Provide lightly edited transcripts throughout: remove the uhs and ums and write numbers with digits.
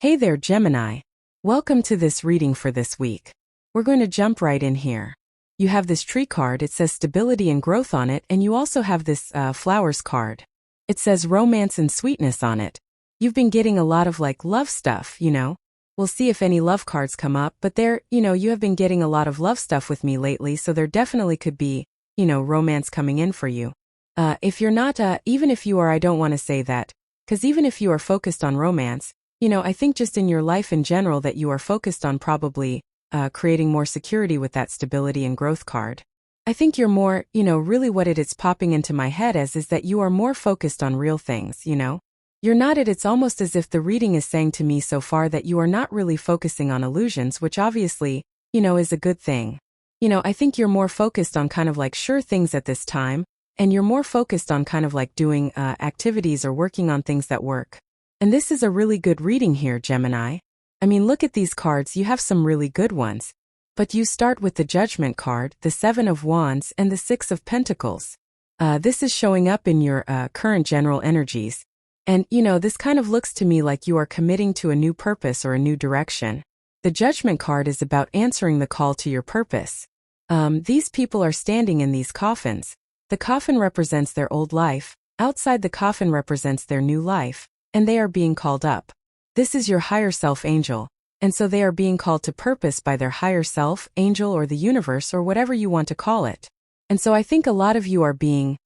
Hey there, Gemini. Welcome to this reading for this week. We're going to jump right in here. You have this tree card, it says stability and growth on it, and you also have this flowers card. It says romance and sweetness on it. You've been getting a lot of love stuff, We'll see if any love cards come up, but you have been getting a lot of love stuff with me lately, so there definitely could be, romance coming in for you. If you're not, even if you are, I don't want to say that, because even if you are focused on romance, I think just in your life in general that you are focused on probably creating more security with that stability and growth card. I think you're more, really what it's popping into my head as is that you are more focused on real things, You're not it's almost as if the reading is saying to me so far that you are not really focusing on illusions, which obviously, is a good thing. I think you're more focused on kind of sure things at this time, and you're more focused on kind of doing activities or working on things that work. And this is a really good reading here, Gemini. I mean, look at these cards, you have some really good ones. But you start with the Judgment card, the Seven of Wands, and the Six of Pentacles. This is showing up in your current general energies. And, this kind of looks to me like you are committing to a new purpose or a new direction. The Judgment card is about answering the call to your purpose. These people are standing in these coffins. The coffin represents their old life, outside the coffin represents their new life. And they are being called up. This is your higher self angel, and so they are being called to purpose by their higher self, angel, or the universe, or whatever you want to call it. And so I think a lot of you are being,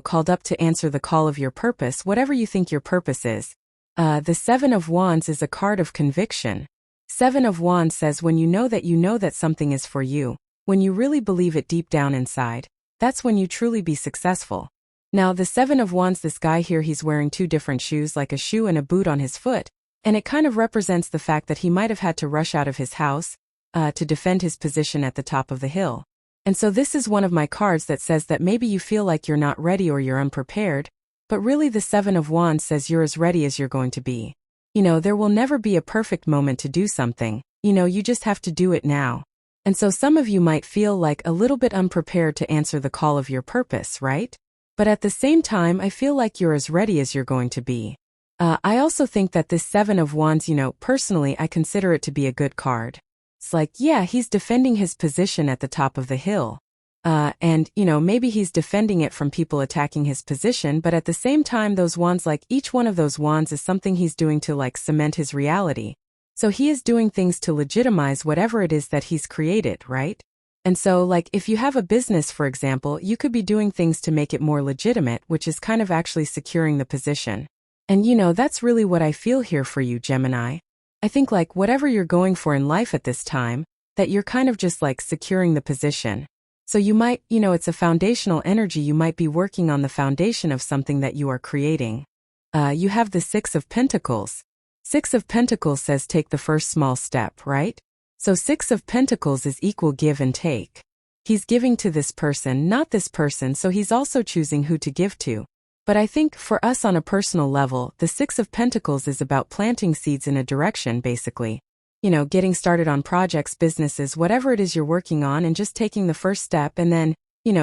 called up to answer the call of your purpose, whatever you think your purpose is. The Seven of Wands is a card of conviction. Seven of Wands says when you know that something is for you, when you really believe it deep down inside, that's when you truly be successful. Now, the Seven of Wands, this guy here, he's wearing two different shoes, like a shoe and a boot on his foot, and it kind of represents the fact that he might have had to rush out of his house to defend his position at the top of the hill. And so this is one of my cards that says that maybe you feel like you're not ready or you're unprepared, but really the Seven of Wands says you're as ready as you're going to be. There will never be a perfect moment to do something, you just have to do it now. And so some of you might feel like a little bit unprepared to answer the call of your purpose, right? But at the same time, I feel like you're as ready as you're going to be. I also think that this Seven of Wands, personally, I consider it to be a good card. It's like, yeah, he's defending his position at the top of the hill. And maybe he's defending it from people attacking his position, but at the same time, those wands, each one of those wands is something he's doing to cement his reality. So he is doing things to legitimize whatever it is that he's created, right? And so, if you have a business, for example, you could be doing things to make it more legitimate, which is kind of actually securing the position. And that's really what I feel here for you, Gemini. I think whatever you're going for in life at this time, that you're kind of just securing the position. So you might, it's a foundational energy, you might be working on the foundation of something that you are creating. You have the Six of Pentacles. Six of Pentacles says take the first small step, right? So Six of Pentacles is equal give and take. He's giving to this person, not this person, so he's also choosing who to give to. But I think for us on a personal level, the Six of Pentacles is about planting seeds in a direction, basically. Getting started on projects, businesses, whatever it is you're working on, and just taking the first step and then,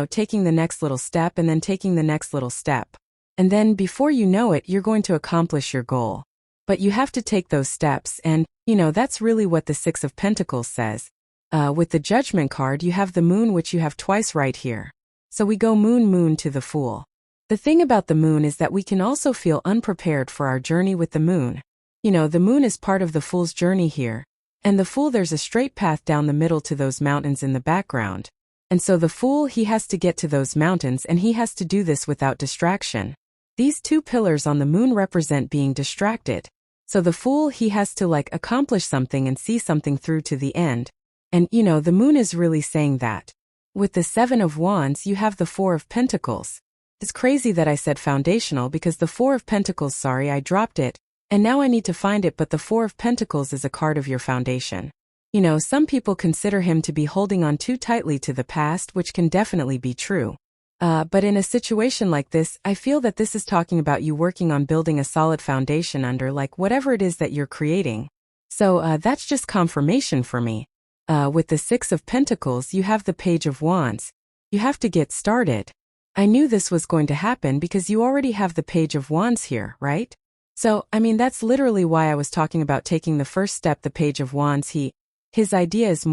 taking the next little step and then taking the next little step. And then before you know it, you're going to accomplish your goal. But you have to take those steps, and, that's really what the Six of Pentacles says. With the Judgment card, you have the Moon, which you have twice right here. So we go moon to the Fool. The thing about the Moon is that we can also feel unprepared for our journey with the Moon. The Moon is part of the Fool's journey here. And the Fool, there's a straight path down the middle to those mountains in the background. And so the Fool, he has to get to those mountains, and he has to do this without distraction. These two pillars on the Moon represent being distracted. So the Fool, he has to accomplish something and see something through to the end. And the Moon is really saying that. With the Seven of Wands, you have the Four of Pentacles. It's crazy that I said foundational because the Four of Pentacles, sorry, I dropped it, and now I need to find it, but the Four of Pentacles is a card of your foundation. Some people consider him to be holding on too tightly to the past, which can definitely be true. But in a situation like this, I feel that this is talking about you working on building a solid foundation under whatever it is that you're creating. So that's just confirmation for me. With the Six of Pentacles, you have the Page of Wands. You have to get started. I knew this was going to happen because you already have the Page of Wands here, right? So, I mean, that's literally why I was talking about taking the first step, the Page of Wands. His idea is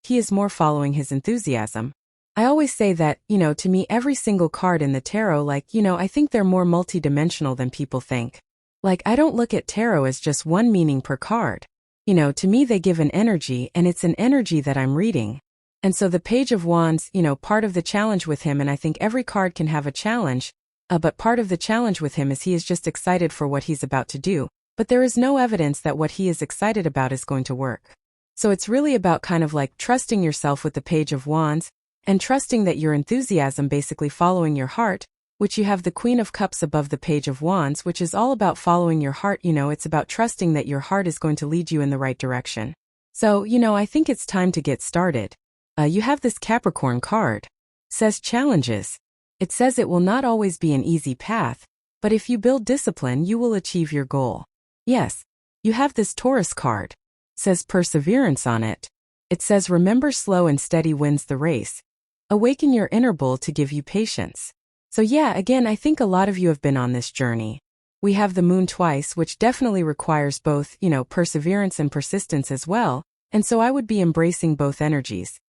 he is more following his enthusiasm. I always say that, to me, every single card in the tarot, I think they're more multidimensional than people think. Like, I don't look at tarot as just one meaning per card. To me, they give an energy, and it's an energy that I'm reading. And so the Page of Wands, part of the challenge with him, and I think every card can have a challenge, but part of the challenge with him is he is just excited for what he's about to do, but there is no evidence that what he is excited about is going to work. So it's really about kind of like trusting yourself with the Page of Wands, and trusting that your enthusiasm basically following your heart, which you have the Queen of Cups above the Page of Wands, which is all about following your heart. It's about trusting that your heart is going to lead you in the right direction. So, I think it's time to get started. You have this Capricorn card. Says challenges. It says it will not always be an easy path, but if you build discipline, you will achieve your goal. Yes. You have this Taurus card. Says perseverance on it. It says remember slow and steady wins the race. Awaken your inner bull to give you patience. So yeah, again, I think a lot of you have been on this journey. We have the moon twice, which definitely requires both, perseverance and persistence as well, and so I would be embracing both energies.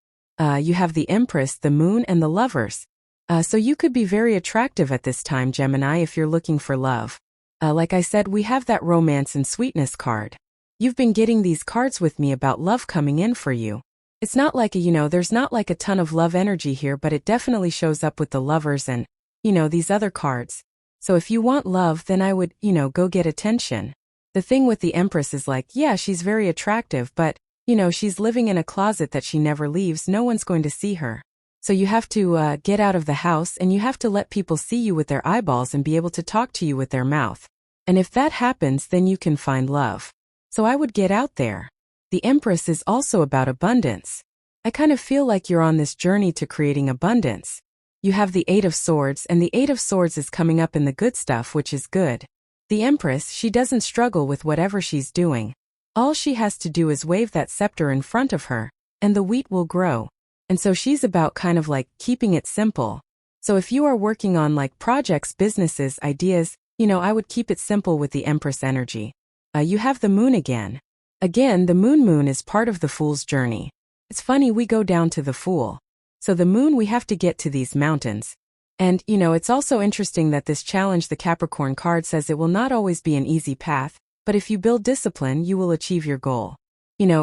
You have the Empress, the moon, and the lovers. So you could be very attractive at this time, Gemini, if you're looking for love. Like I said, we have that romance and sweetness card. You've been getting these cards with me about love coming in for you. It's not like there's not like a ton of love energy here, but it definitely shows up with the lovers and, these other cards. So if you want love, then I would, go get attention. The thing with the Empress is like, yeah, she's very attractive, but, she's living in a closet that she never leaves. No one's going to see her. So you have to get out of the house, and you have to let people see you with their eyeballs and be able to talk to you with their mouth. And if that happens, then you can find love. So I would get out there. The Empress is also about abundance. I kind of feel like you're on this journey to creating abundance. You have the Eight of Swords, and the Eight of Swords is coming up in the good stuff, which is good. The Empress, she doesn't struggle with whatever she's doing. All she has to do is wave that scepter in front of her, and the wheat will grow. And so she's about kind of like keeping it simple. So if you are working on like projects, businesses, ideas, I would keep it simple with the Empress energy. You have the moon again. Again, the moon is part of the Fool's journey. It's funny, we go down to the Fool. So the moon, we have to get to these mountains. And, it's also interesting that this challenge, the Capricorn card, says it will not always be an easy path, but if you build discipline, you will achieve your goal.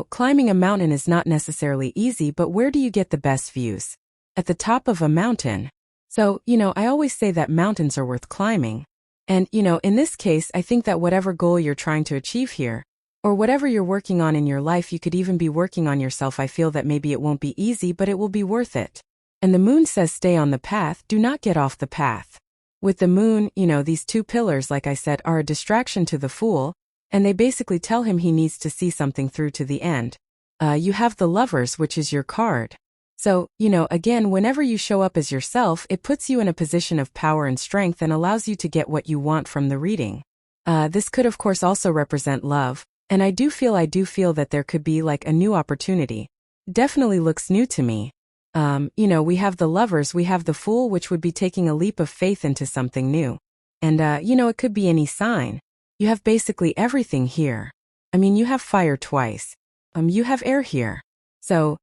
Climbing a mountain is not necessarily easy, but where do you get the best views? At the top of a mountain. So, I always say that mountains are worth climbing. And, in this case, I think that whatever goal you're trying to achieve here, or whatever you're working on in your life, you could even be working on yourself. I feel that maybe it won't be easy, but it will be worth it. And the moon says stay on the path, do not get off the path. With the moon, these two pillars, like I said, are a distraction to the Fool, and they basically tell him he needs to see something through to the end. You have the Lovers, which is your card. So, again, whenever you show up as yourself, it puts you in a position of power and strength and allows you to get what you want from the reading. This could, of course, also represent love, and I do feel that there could be like a new opportunity. Definitely looks new to me. We have the Lovers, we have the Fool, which would be taking a leap of faith into something new. And, it could be any sign. You have basically everything here. I mean, you have fire twice. You have air here. So,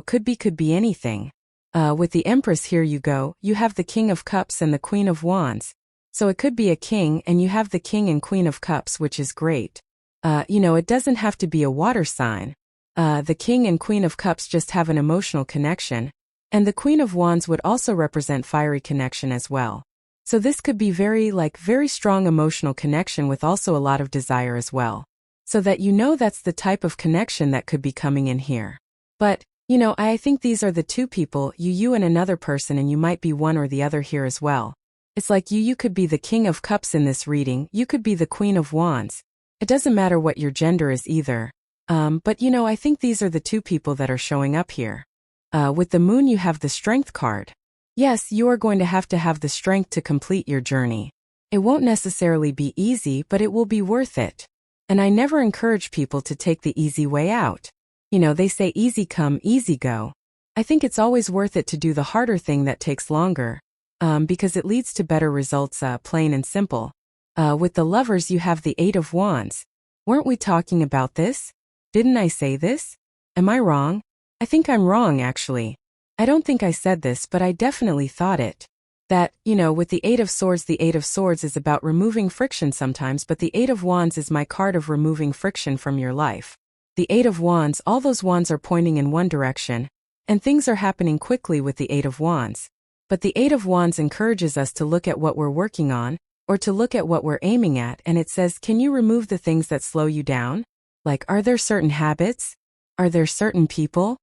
could be anything. With the Empress here you go, you have the King of Cups and the Queen of Wands. So it could be a king, and you have the King and Queen of Cups, which is great. It doesn't have to be a water sign. The King and Queen of Cups just have an emotional connection. And the Queen of Wands would also represent fiery connection as well. So this could be very strong emotional connection with also a lot of desire as well. So that that's the type of connection that could be coming in here. But, I think these are the two people, you and another person, and you might be one or the other here as well. It's like you could be the King of Cups in this reading, you could be the Queen of Wands. It doesn't matter what your gender is either. But I think these are the two people that are showing up here. With the moon you have the Strength card. Yes, you are going to have the strength to complete your journey. It won't necessarily be easy, but it will be worth it. And I never encourage people to take the easy way out. They say easy come, easy go. I think it's always worth it to do the harder thing that takes longer. Because it leads to better results, plain and simple. With the Lovers, you have the Eight of Wands. Weren't we talking about this? Didn't I say this? Am I wrong? I think I'm wrong, actually. I don't think I said this, but I definitely thought it. That, with the Eight of Swords is about removing friction sometimes, but the Eight of Wands is my card of removing friction from your life. The Eight of Wands, all those wands are pointing in one direction, and things are happening quickly with the Eight of Wands. But the Eight of Wands encourages us to look at what we're working on, or to look at what we're aiming at, and it says, can you remove the things that slow you down? Like, are there certain habits? Are there certain people?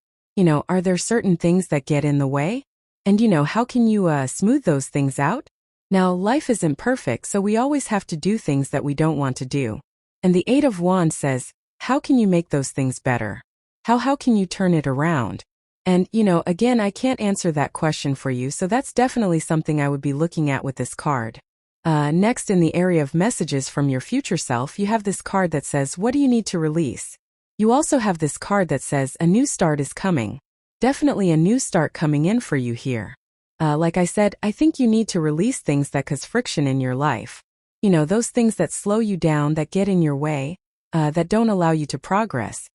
Are there certain things that get in the way? And how can you smooth those things out? Now, life isn't perfect, so we always have to do things that we don't want to do. And the Eight of Wands says, how can you make those things better? How can you turn it around? And, again, I can't answer that question for you, so that's definitely something I would be looking at with this card. Next, in the area of messages from your future self, you have this card that says, what do you need to release? You also have this card that says, a new start is coming. Definitely a new start coming in for you here. Like I said, I think you need to release things that cause friction in your life. Those things that slow you down, that get in your way, that don't allow you to progress.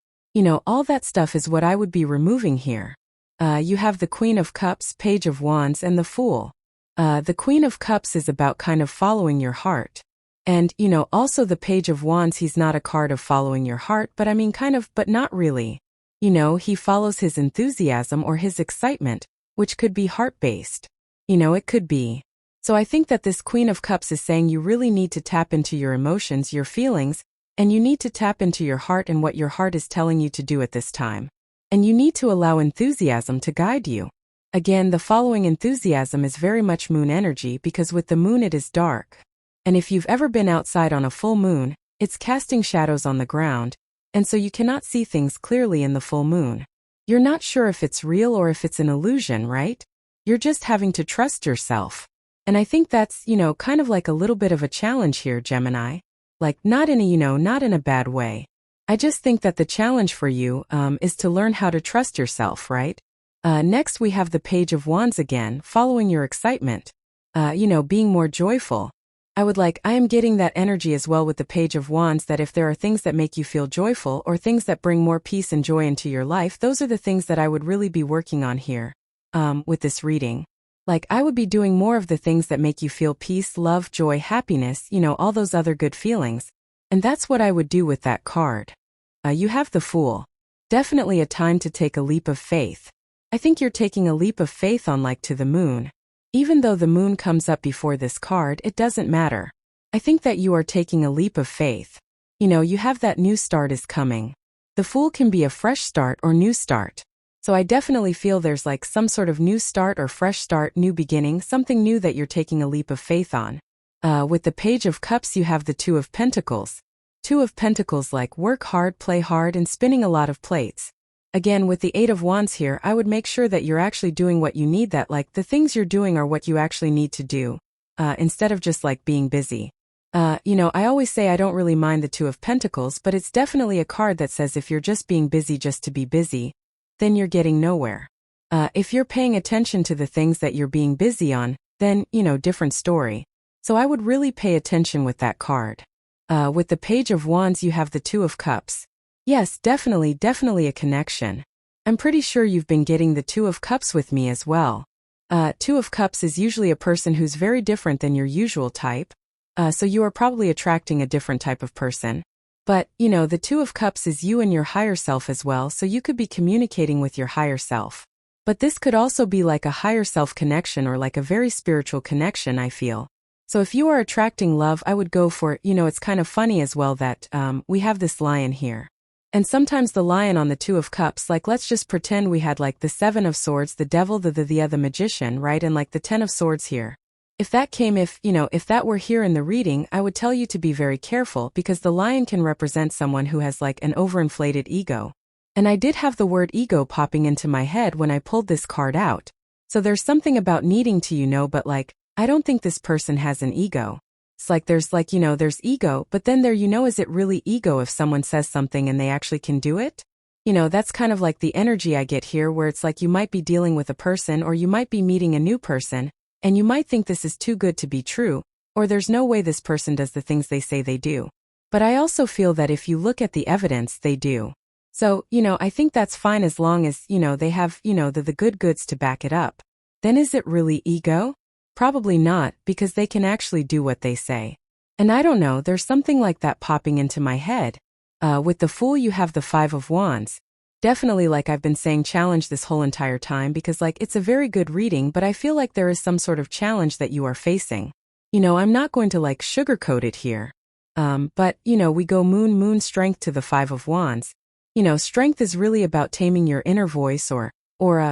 All that stuff is what I would be removing here. You have the Queen of Cups, Page of Wands, and the Fool. The Queen of Cups is about kind of following your heart. And, also the Page of Wands, he's not a card of following your heart, but I mean kind of, but not really. He follows his enthusiasm or his excitement, which could be heart-based. It could be. So I think that this Queen of Cups is saying you really need to tap into your emotions, your feelings, and you need to tap into your heart and what your heart is telling you to do at this time. And you need to allow enthusiasm to guide you. Again, the following enthusiasm is very much moon energy because with the moon it is dark. And if you've ever been outside on a full moon, it's casting shadows on the ground, and so you cannot see things clearly in the full moon. You're not sure if it's real or if it's an illusion, right? You're just having to trust yourself. And I think that's, kind of like a little bit of a challenge here, Gemini. Like, not in a bad way. I just think that the challenge for you, is to learn how to trust yourself, right? Next we have the Page of Wands again, following your excitement. Being more joyful. I am getting that energy as well with the Page of Wands, that if there are things that make you feel joyful or things that bring more peace and joy into your life, those are the things that I would really be working on here, with this reading. Like, I would be doing more of the things that make you feel peace, love, joy, happiness, all those other good feelings. And that's what I would do with that card. You have the Fool. Definitely a time to take a leap of faith. I think you're taking a leap of faith on to the moon. Even though the moon comes up before this card, it doesn't matter. I think that you are taking a leap of faith. You have that new start is coming. The Fool can be a fresh start or new start. So I definitely feel there's some sort of new start or fresh start, new beginning, something new that you're taking a leap of faith on. With the Page of Cups, you have the Two of Pentacles. Two of Pentacles, work hard, play hard, and spinning a lot of plates. Again, with the Eight of Wands here, I would make sure that you're actually doing what you need, that the things you're doing are what you actually need to do, instead of just being busy. I always say I don't really mind the Two of Pentacles, but it's definitely a card that says if you're just being busy just to be busy, then you're getting nowhere. If you're paying attention to the things that you're being busy on, then, different story. So I would really pay attention with that card. With the Page of Wands, you have the Two of Cups. Yes, definitely a connection. I'm pretty sure you've been getting the Two of Cups with me as well. Two of Cups is usually a person who's very different than your usual type, so you are probably attracting a different type of person. But, the Two of Cups is you and your higher self as well, so you could be communicating with your higher self. But this could also be a higher self connection or a very spiritual connection, I feel. So if you are attracting love, I would go for, it's kind of funny as well that, we have this lion here. And sometimes the lion on the Two of Cups, let's just pretend we had the Seven of Swords, the Devil, the Magician, right? And the Ten of Swords here. If that came, if that were here in the reading, I would tell you to be very careful because the lion can represent someone who has an overinflated ego. And I did have the word ego popping into my head when I pulled this card out. So there's something about needing to, but I don't think this person has an ego. It's there's ego, but then there, is it really ego if someone says something and they actually can do it? That's kind of the energy I get here, where it's you might be dealing with a person or you might be meeting a new person, and you might think this is too good to be true, or there's no way this person does the things they say they do. But I also feel that if you look at the evidence, they do. So, I think that's fine as long as, they have, the good goods to back it up. Then is it really ego? Probably not, because they can actually do what they say. And I don't know, there's something like that popping into my head. With the Fool, you have the Five of Wands. Definitely, like I've been saying, challenge this whole entire time, because it's a very good reading, but I feel like there is some sort of challenge that you are facing. I'm not going to sugarcoat it here. But, we go moon, strength to the Five of Wands. Strength is really about taming your inner voice or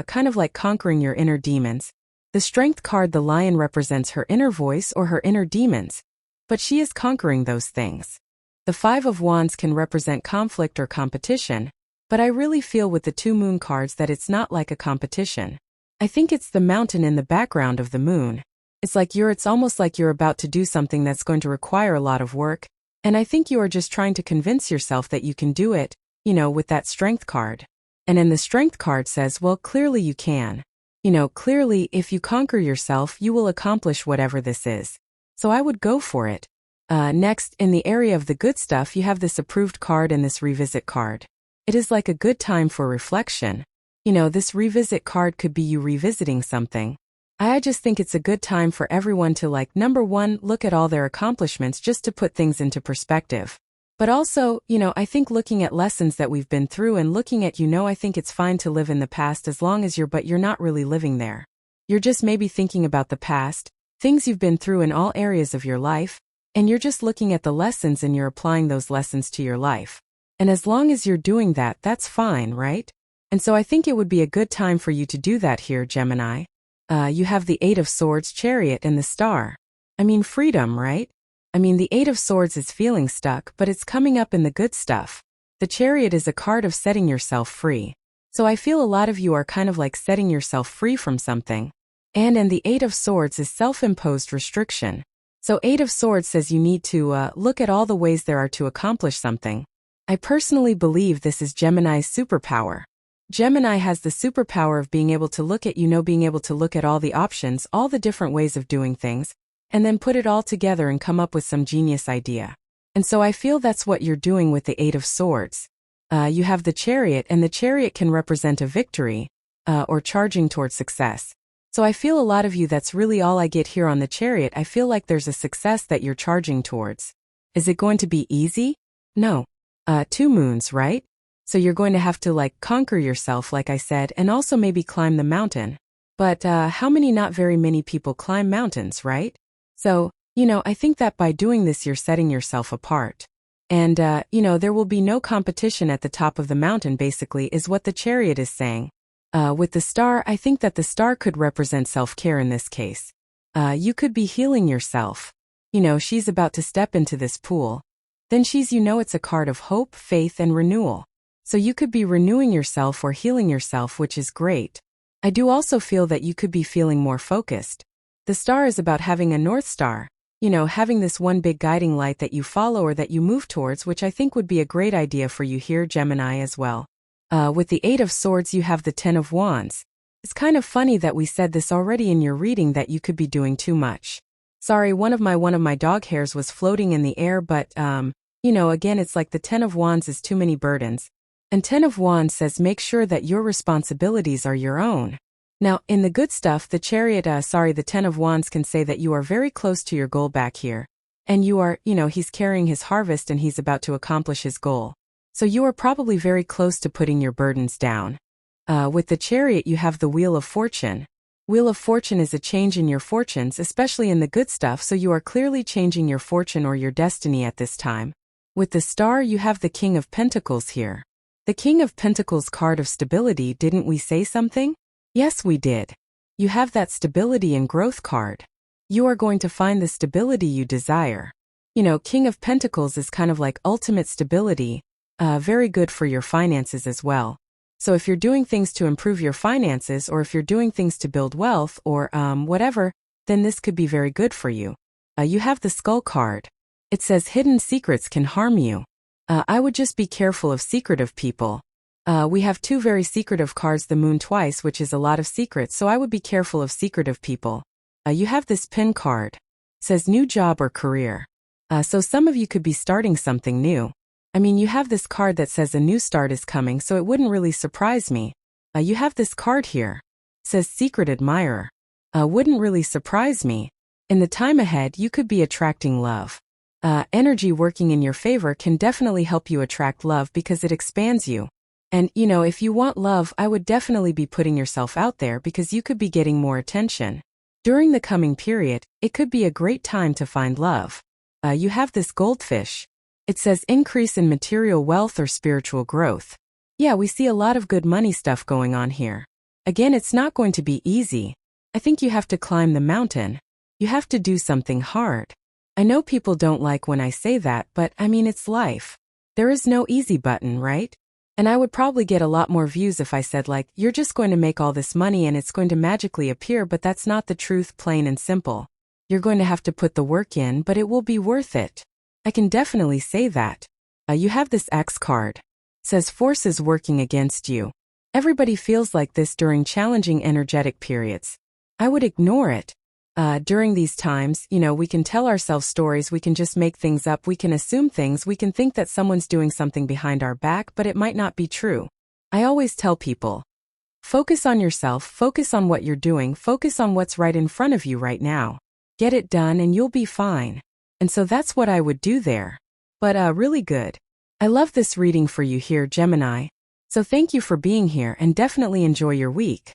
kind of like conquering your inner demons. The Strength card, the Lion, represents her inner voice or her inner demons. But she is conquering those things. The Five of Wands can represent conflict or competition, but I really feel with the two Moon cards that it's not like a competition. I think it's the Mountain in the background of the Moon. It's almost like you're about to do something that's going to require a lot of work, and I think you are just trying to convince yourself that you can do it, with that Strength card. And then the Strength card says, well, clearly you can. Clearly, if you conquer yourself, you will accomplish whatever this is. So I would go for it. Next, in the area of the good stuff, you have this Approved card and this Revisit card. It is like a good time for reflection. This Revisit card could be you revisiting something. I just think it's a good time for everyone to number one, look at all their accomplishments just to put things into perspective. But also, I think looking at lessons that we've been through and looking at, I think it's fine to live in the past as long as but you're not really living there. You're just maybe thinking about the past, things you've been through in all areas of your life, and you're just looking at the lessons and you're applying those lessons to your life. And as long as you're doing that, that's fine, right? And so I think it would be a good time for you to do that here, Gemini. You have the Eight of Swords, Chariot, and the Star. Freedom, right? The Eight of Swords is feeling stuck, but it's coming up in the good stuff. The Chariot is a card of setting yourself free. So I feel a lot of you are kind of setting yourself free from something. And the Eight of Swords is self-imposed restriction. So Eight of Swords says you need to look at all the ways there are to accomplish something. I personally believe this is Gemini's superpower. Gemini has the superpower of being able to look at, being able to look at all the options, all the different ways of doing things, and then put it all together and come up with some genius idea. And so I feel that's what you're doing with the Eight of Swords. You have the Chariot, and the Chariot can represent a victory, or charging towards success. So I feel a lot of you, that's really all I get here on the Chariot. I feel like there's a success that you're charging towards. Is it going to be easy? No. Two moons, right? So you're going to have to conquer yourself, like I said, and also maybe climb the mountain. But how many? Not very many people climb mountains, right? So, I think that by doing this, you're setting yourself apart. And, there will be no competition at the top of the mountain, basically, is what the Chariot is saying. With the Star, I think that the Star could represent self-care in this case. You could be healing yourself. She's about to step into this pool. Then she's, it's a card of hope, faith, and renewal. So you could be renewing yourself or healing yourself, which is great. I do also feel that you could be feeling more focused. The Star is about having a North Star, having this one big guiding light that you follow or that you move towards, which I think would be a great idea for you here, Gemini, as well. With the Eight of Swords, you have the Ten of Wands. It's kind of funny that we said this already in your reading, that you could be doing too much. Sorry, one of my dog hairs was floating in the air, but, again, it's like the Ten of Wands is too many burdens. And Ten of Wands says make sure that your responsibilities are your own. Now, in the good stuff, the Chariot, the Ten of Wands can say that you are very close to your goal back here. And you are, he's carrying his harvest and he's about to accomplish his goal. So you are probably very close to putting your burdens down. With the Chariot, you have the Wheel of Fortune. Wheel of Fortune is a change in your fortunes, especially in the good stuff, so you are clearly changing your fortune or your destiny at this time. With the Star, you have the King of Pentacles here. The King of Pentacles card of stability, didn't we say something? Yes, we did. You have that stability and growth card. You are going to find the stability you desire. King of Pentacles is kind of like ultimate stability, very good for your finances as well. So if you're doing things to improve your finances, or if you're doing things to build wealth, or whatever, then this could be very good for you. You have the Skull card. It says hidden secrets can harm you. I would just be careful of secretive people. We have two very secretive cards, the Moon twice, which is a lot of secrets, so I would be careful of secretive people. You have this Pin card. says new job or career. So some of you could be starting something new. I mean, you have this card that says a new start is coming, so it wouldn't really surprise me. You have this card here. Says secret admirer. Wouldn't really surprise me. In the time ahead, you could be attracting love. Energy working in your favor can definitely help you attract love because it expands you. And, if you want love, I would definitely be putting yourself out there because you could be getting more attention. During the coming period, it could be a great time to find love. You have this goldfish. It says increase in material wealth or spiritual growth. Yeah, we see a lot of good money stuff going on here. Again, it's not going to be easy. I think you have to climb the mountain. You have to do something hard. I know people don't like when I say that, but I mean, it's life. There is no easy button, right? And I would probably get a lot more views if I said like, you're just going to make all this money and it's going to magically appear, but that's not the truth, plain and simple. You're going to have to put the work in, but it will be worth it. I can definitely say that. You have this X card. Says forces working against you. Everybody feels like this during challenging energetic periods. I would ignore it. During these times, we can tell ourselves stories, we can just make things up, we can assume things, we can think that someone's doing something behind our back, but it might not be true. I always tell people, focus on yourself, focus on what you're doing, focus on what's right in front of you right now. Get it done and you'll be fine. And so that's what I would do there. But really good. I love this reading for you here, Gemini. So thank you for being here and definitely enjoy your week.